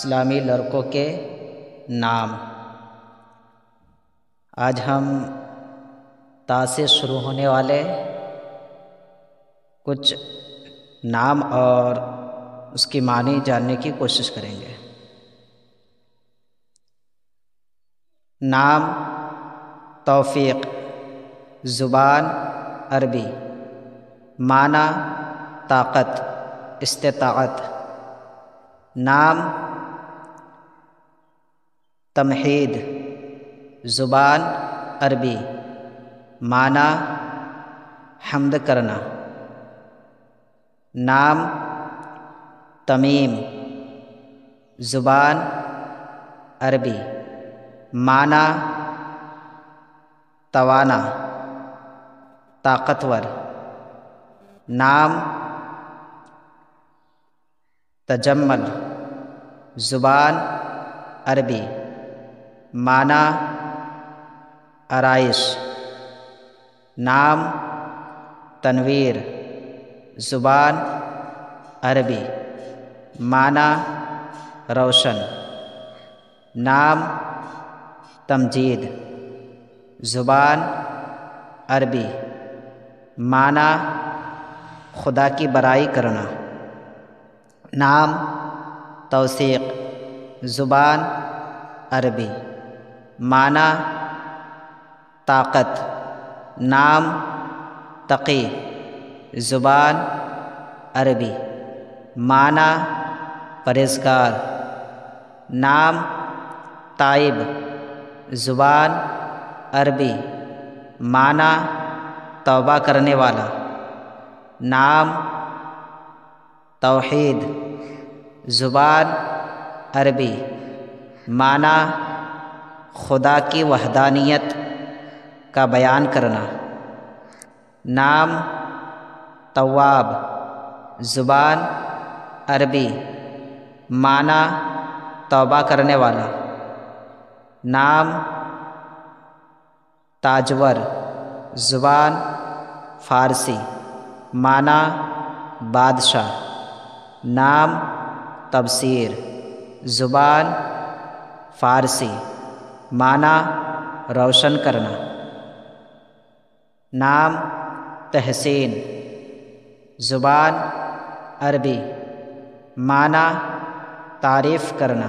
اسلامی لڑکوں کے نام۔ آج ہم تا سے شروع ہونے والے کچھ نام اور اس کی معنی جاننے کی کوشش کریں گے۔ نام توفیق، زبان عربی، معنی طاقت، استطاعت۔ نام تمہید، زبان عربی، معنی حمد کرنا۔ نام تمیم، زبان عربی، معنی توانا، طاقتور۔ نام تجمل، زبان عربی، معنی آرائش۔ نام تنویر، زبان عربی، معنی روشن۔ نام تمجید، زبان عربی، معنی خدا کی بڑائی کرنا۔ نام توثیق، زبان عربی، معنی طاقت۔ نام تقی، زبان عربی، معنی پرہیزگار۔ نام تائب، زبان عربی، معنی توبہ کرنے والا۔ نام توحید، زبان عربی، معنی خدا کی وحدانیت کا بیان کرنا۔ نام تواب، زبان عربی، معنی توبہ کرنے والا۔ نام تاجور، زبان فارسی، معنی بادشاہ۔ نام تبصیر، زبان فارسی، معنی روشن کرنا۔ نام تحسین، زبان عربی، معنی تعریف کرنا۔